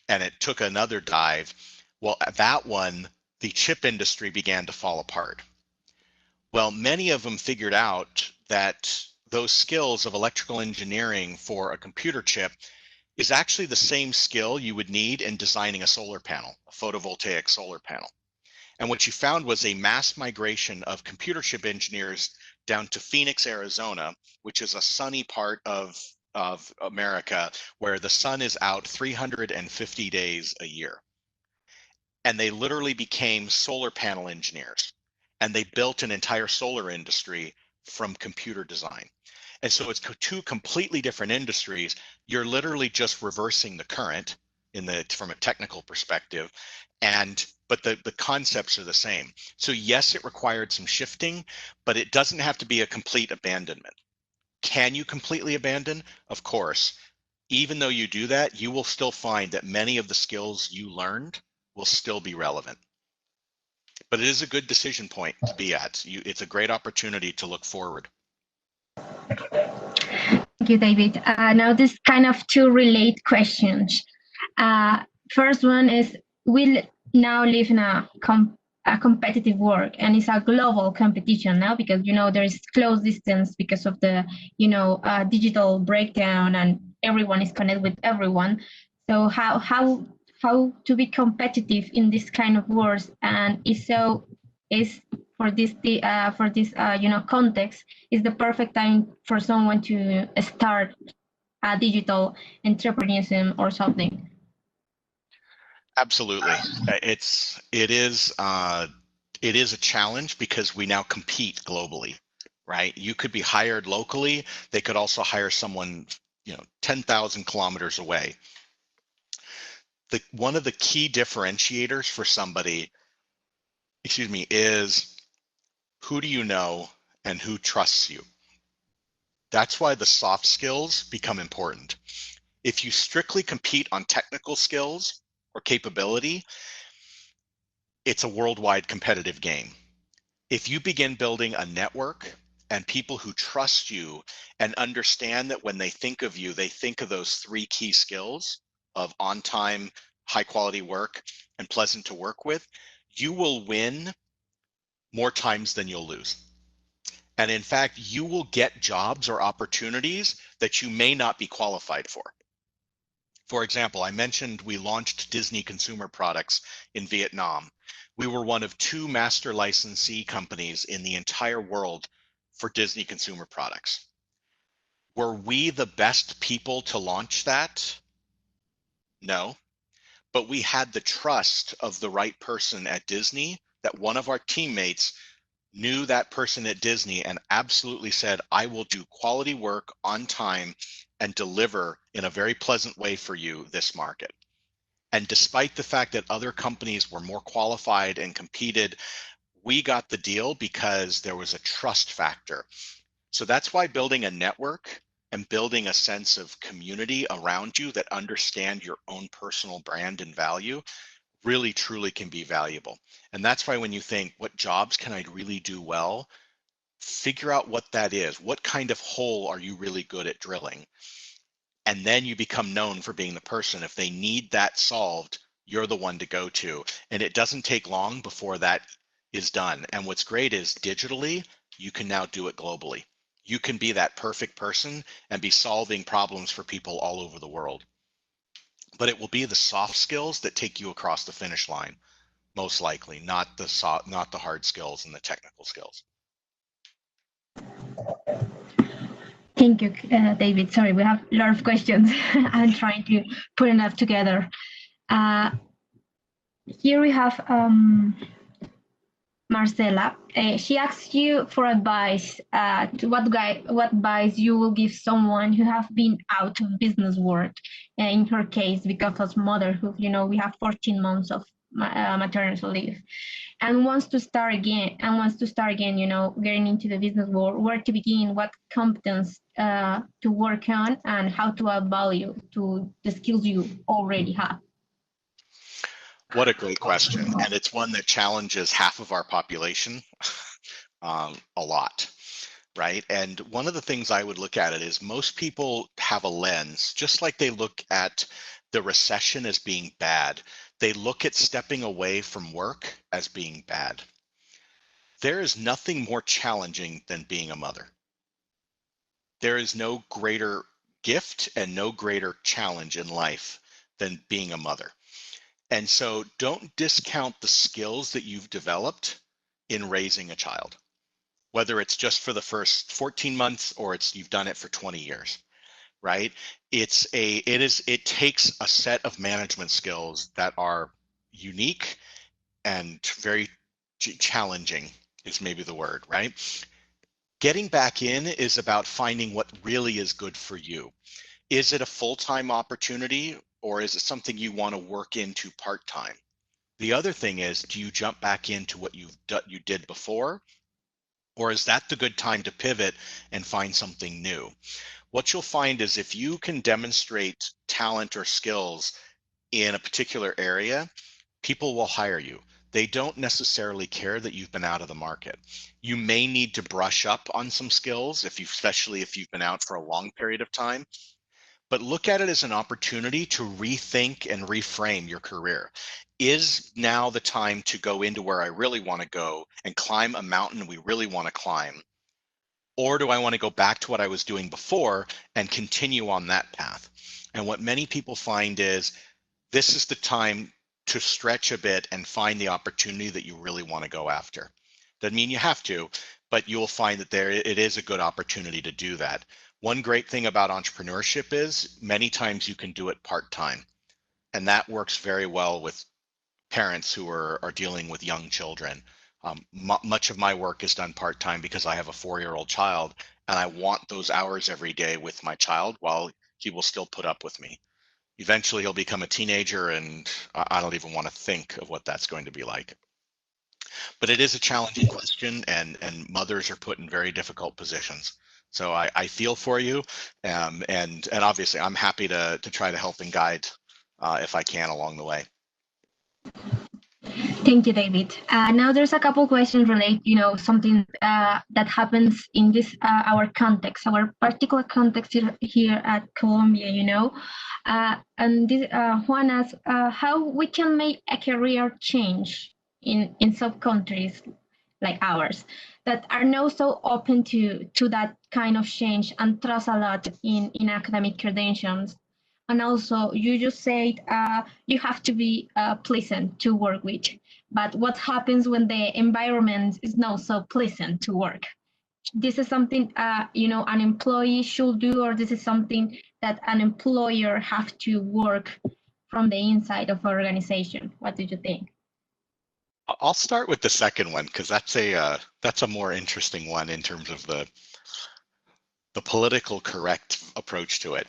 [SPEAKER 2] and it took another dive. Well, at that one, the chip industry began to fall apart. Well, many of them figured out that those skills of electrical engineering for a computer chip is actually the same skill you would need in designing a solar panel, a photovoltaic solar panel. And what you found was a mass migration of computer chip engineers down to Phoenix, Arizona, which is a sunny part of America where the sun is out 350 days a year. And they literally became solar panel engineers. And they built an entire solar industry from computer design. And so it's two completely different industries. You're literally just reversing the current from a technical perspective, but the concepts are the same. So yes, it required some shifting, but it doesn't have to be a complete abandonment. Can you completely abandon? Of course. Even though you do that, you will still find that many of the skills you learned will still be relevant. But it is a good decision point to be at. It's a great opportunity to look forward.
[SPEAKER 4] Thank you, David. Now this kind of two related questions. First one is, we now live in a competitive world, and it's a global competition now because, there is close distance because of the, digital breakdown, and everyone is connected with everyone. So how to be competitive in this kind of world, and is for this context, is the perfect time for someone to start a digital entrepreneurship or something?
[SPEAKER 2] Absolutely. It is a challenge because we now compete globally, right? You could be hired locally. They could also hire someone, 10,000 kilometers away. One of the key differentiators for somebody, is who do you know and who trusts you? That's why the soft skills become important. If you strictly compete on technical skills or capability, it's a worldwide competitive game. If you begin building a network and people who trust you and understand that when they think of you, they think of those three key skills of on-time, high-quality work and pleasant to work with, you will win more times than you'll lose. And in fact, you will get jobs or opportunities that you may not be qualified for. For example, I mentioned we launched Disney consumer products in Vietnam. We were one of 2 master licensee companies in the entire world for Disney consumer products. Were we the best people to launch that? No, but we had the trust of the right person at Disney, that one of our teammates knew that person at Disney and absolutely said, I will do quality work on time and deliver in a very pleasant way for you this market. And despite the fact that other companies were more qualified and competed, we got the deal because there was a trust factor. So that's why building a network and building a sense of community around you that understand your own personal brand and value really truly can be valuable. And that's why when you think, what jobs can I really do well? Figure out what that is. What kind of hole are you really good at drilling? And then you become known for being the person. If they need that solved, you're the one to go to. And it doesn't take long before that is done. And what's great is digitally, you can now do it globally. You can be that perfect person and be solving problems for people all over the world. But it will be the soft skills that take you across the finish line, most likely, not the hard skills and the technical skills.
[SPEAKER 4] Thank you, David. Sorry, we have a lot of questions. I'm trying to put enough together. Here we have Marcela. She asks you for advice. What advice you will give someone who have been out of business work? In her case, because of motherhood, we have 14 months of maternity leave, and wants to start again, getting into the business world, where to begin, what competence to work on, and how to add value to the skills you already have.
[SPEAKER 2] What a great question. And it's one that challenges half of our population a lot. right? And one of the things I would look at it is most people have a lens, just like they look at the recession as being bad. They look at stepping away from work as being bad. There is nothing more challenging than being a mother. There is no greater gift and no greater challenge in life than being a mother. And so don't discount the skills that you've developed in raising a child, whether it's just for the first 14 months or you've done it for 20 years, right? It takes a set of management skills that are unique and very challenging is maybe the word, right? Getting back in is about finding what really is good for you. Is it a full-time opportunity or is it something you want to work into part-time? The other thing is, do you jump back into what you did before? Or is that the good time to pivot and find something new? What you'll find is if you can demonstrate talent or skills in a particular area, people will hire you. They don't necessarily care that you've been out of the market. You may need to brush up on some skills, especially if you've been out for a long period of time, but look at it as an opportunity to rethink and reframe your career. Is now the time to go into where I really want to go and climb a mountain we really want to climb? Or do I want to go back to what I was doing before and continue on that path? And what many people find is this is the time to stretch a bit and find the opportunity that you really want to go after. Doesn't mean you have to, but you'll find that it is a good opportunity to do that. One great thing about entrepreneurship is many times you can do it part-time, and that works very well with parents who are dealing with young children. Much of my work is done part-time because I have a 4-year-old child, and I want those hours every day with my child while he will still put up with me. Eventually he'll become a teenager, and I don't even want to think of what that's going to be like. But it is a challenging question, and mothers are put in very difficult positions. So I feel for you, and obviously I'm happy to try to help and guide if I can along the way.
[SPEAKER 4] Thank you, David. Now there's a couple questions related, something that happens in this our context, our particular context here at Colombia, and this Juan asks how we can make a career change in some countries like ours that are not so open to that kind of change and trust a lot in academic credentials. And also, you just said you have to be pleasant to work with. But what happens when the environment is not so pleasant to work? This is something an employee should do, or this is something that an employer have to work from the inside of an organization? What do you think?
[SPEAKER 2] I'll start with the second one because that's a more interesting one in terms of the political correct approach to it.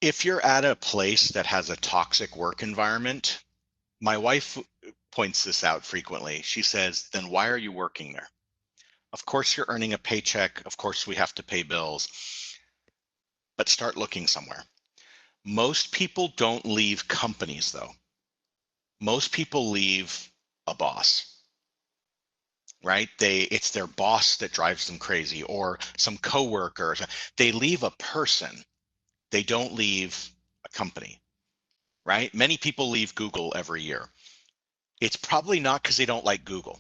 [SPEAKER 2] If you're at a place that has a toxic work environment, my wife points this out frequently. She says, then why are you working there? Of course you're earning a paycheck. Of course we have to pay bills, but start looking somewhere. Most people don't leave companies though. Most people leave a boss, right? It's their boss that drives them crazy, or some coworker. They leave a person. They don't leave a company, right? Many people leave Google every year. It's probably not because they don't like Google.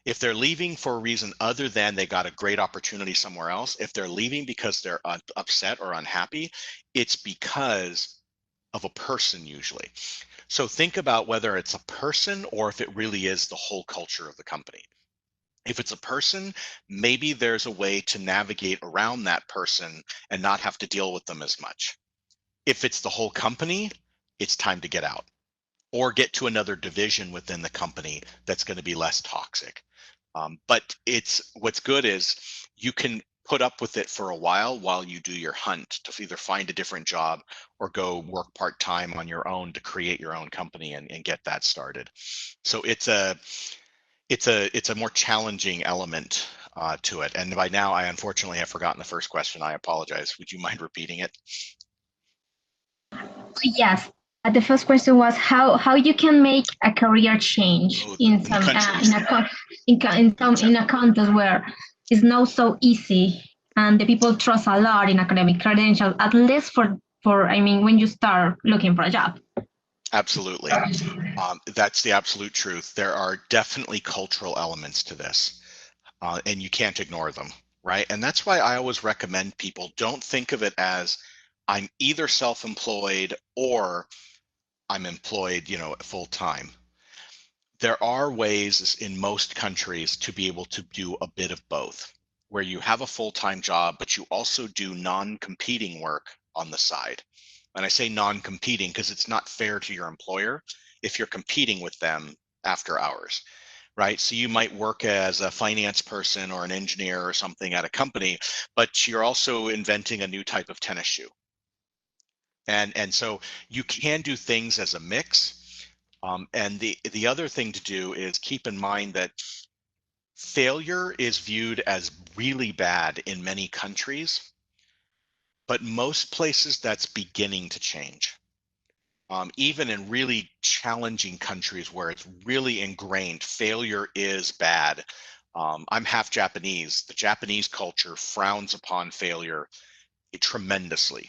[SPEAKER 2] If they're leaving for a reason other than they got a great opportunity somewhere else, if they're leaving because they're upset or unhappy, it's because of a person usually. So think about whether it's a person or if it really is the whole culture of the company. If it's a person, maybe there's a way to navigate around that person and not have to deal with them as much. If it's the whole company, it's time to get out or get to another division within the company that's going to be less toxic. But what's good is you can put up with it for a while you do your hunt to either find a different job or go work part-time on your own to create your own company and get that started. So it's a more challenging element to it. And by now, I unfortunately have forgotten the first question. I apologize. Would you mind repeating it?
[SPEAKER 4] Yes. The first question was how you can make a career change in some in a context where is not so easy, and the people trust a lot in academic credentials, at least for I mean, when you start looking for a job.
[SPEAKER 2] Absolutely. That's the absolute truth. There are definitely cultural elements to this, and you can't ignore them, right? And that's why I always recommend people don't think of it as I'm either self-employed or I'm employed, full time. There are ways in most countries to be able to do a bit of both, where you have a full-time job, but you also do non-competing work on the side. And I say non-competing because it's not fair to your employer if you're competing with them after hours, right? So you might work as a finance person or an engineer or something at a company, but you're also inventing a new type of tennis shoe. And so you can do things as a mix. And the other thing to do is keep in mind that failure is viewed as really bad in many countries, but most places that's beginning to change. Even in really challenging countries where it's really ingrained, failure is bad. I'm half Japanese. The Japanese culture frowns upon failure tremendously.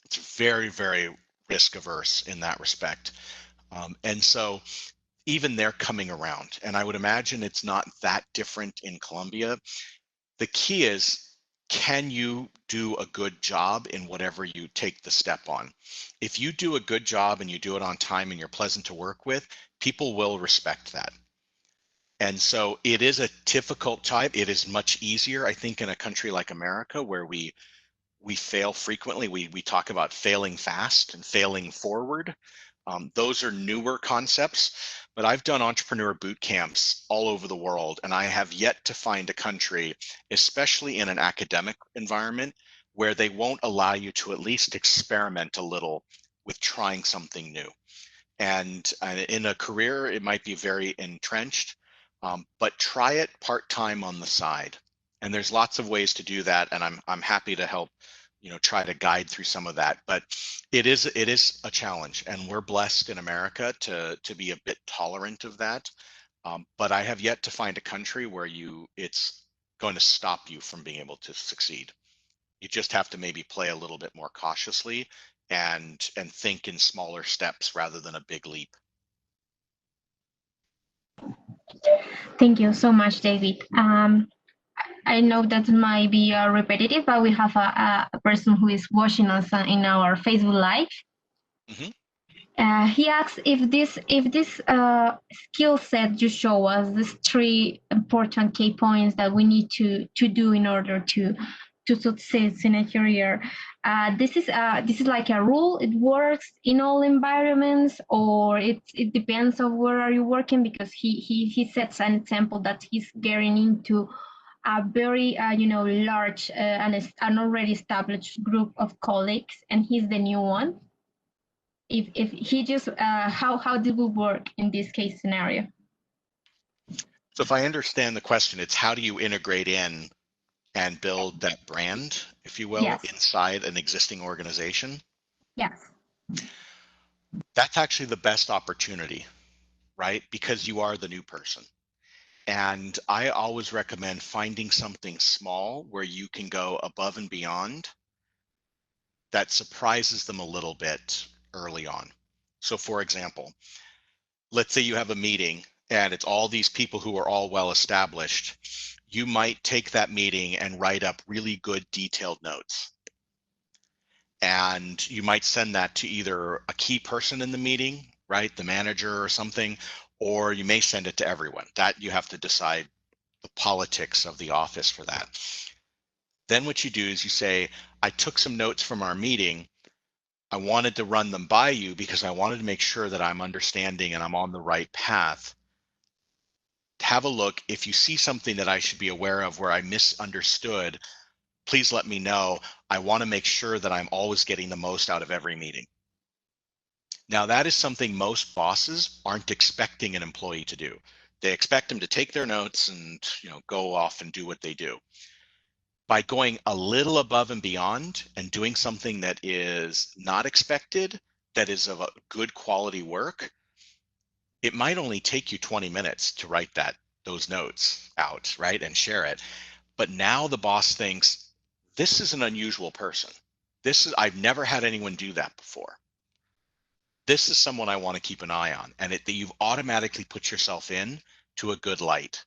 [SPEAKER 2] It's very, very risk averse in that respect. And so even they're coming around, and I would imagine it's not that different in Colombia. The key is, can you do a good job in whatever you take the step on? If you do a good job and you do it on time and you're pleasant to work with, people will respect that. And so it is a difficult type. It is much easier, I think, in a country like America where we fail frequently. We talk about failing fast and failing forward. Those are newer concepts, but I've done entrepreneur boot camps all over the world, and I have yet to find a country, especially in an academic environment, where they won't allow you to at least experiment a little with trying something new. And in a career, it might be very entrenched, but try it part-time on the side. And there's lots of ways to do that, and I'm happy to help try to guide through some of that. But it is a challenge, and we're blessed in America to be a bit tolerant of that. But I have yet to find a country where it's going to stop you from being able to succeed. You just have to maybe play a little bit more cautiously and think in smaller steps rather than a big leap.
[SPEAKER 4] Thank you so much, David. I know that might be repetitive, but we have a person who is watching us in our Facebook Live. Mm-hmm. He asks if this skill set you show us, these 3 important key points that we need to do in order to succeed in a career. This is like a rule. It works in all environments, or it depends on where are you working, because he sets an example that he's getting into a very large and an already established group of colleagues, and he's the new one. If he just how did we work in this case scenario?
[SPEAKER 2] So if I understand the question, it's how do you integrate in and build that brand, if you will, yes, inside an existing organization?
[SPEAKER 4] Yes.
[SPEAKER 2] That's actually the best opportunity, right? Because you are the new person. And I always recommend finding something small where you can go above and beyond that surprises them a little bit early on. So for example, let's say you have a meeting and it's all these people who are all well established. You might take that meeting and write up really good detailed notes. And you might send that to either a key person in the meeting, right? The manager or something, or you may send it to everyone. That you have to decide the politics of the office for that. Then what you do is you say, I took some notes from our meeting. I wanted to run them by you because I wanted to make sure that I'm understanding and I'm on the right path. Have a look. If you see something that I should be aware of where I misunderstood, please let me know. I want to make sure that I'm always getting the most out of every meeting. Now, that is something most bosses aren't expecting an employee to do. They expect them to take their notes and go off and do what they do. By going a little above and beyond and doing something that is not expected, that is of a good quality work, it might only take you 20 minutes to write those notes out, right, and share it. But now the boss thinks, this is an unusual person. I've never had anyone do that before. This is someone I want to keep an eye on. And you've automatically put yourself in to a good light.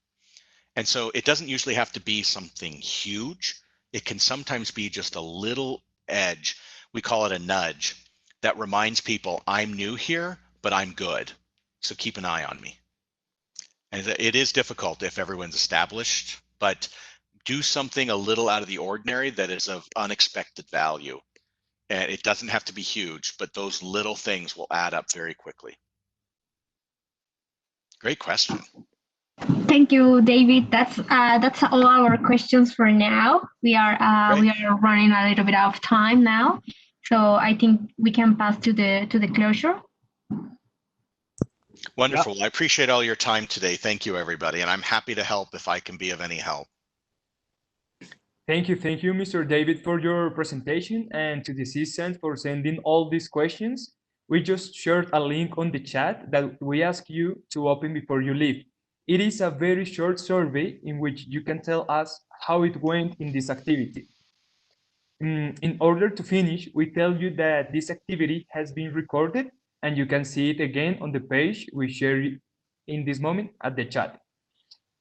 [SPEAKER 2] And so it doesn't usually have to be something huge. It can sometimes be just a little edge. We call it a nudge that reminds people, I'm new here, but I'm good. So keep an eye on me. And it is difficult if everyone's established, but do something a little out of the ordinary that is of unexpected value. And it doesn't have to be huge, but those little things will add up very quickly. Great question.
[SPEAKER 4] Thank you, David. That's all our questions for now. We are running a little bit out of time now, so I think we can pass to the closure.
[SPEAKER 2] Wonderful. Yeah. I appreciate all your time today. Thank you, everybody, and I'm happy to help if I can be of any help.
[SPEAKER 1] Thank you, Mr. David, for your presentation, and to the assistant for sending all these questions. We just shared a link on the chat that we ask you to open before you leave. It is a very short survey in which you can tell us how it went in this activity. In order to finish, we tell you that this activity has been recorded and you can see it again on the page we share in this moment at the chat.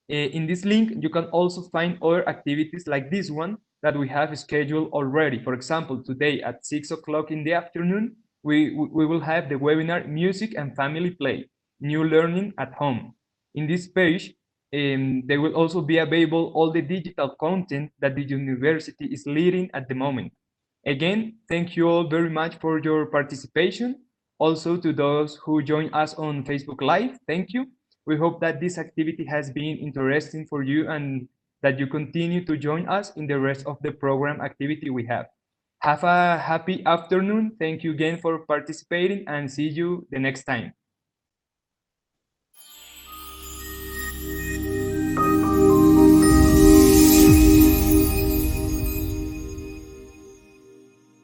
[SPEAKER 1] In this link, you can also find other activities like this one that we have scheduled already. For example, today at 6 o'clock in the afternoon, we will have the webinar Music and Family Play, New Learning at Home. In this page, there will also be available all the digital content that the university is leading at the moment. Again, thank you all very much for your participation. Also to those who join us on Facebook Live, thank you. We hope that this activity has been interesting for you and that you continue to join us in the rest of the program activity we have. Have a happy afternoon. Thank you again for participating and see you the next time.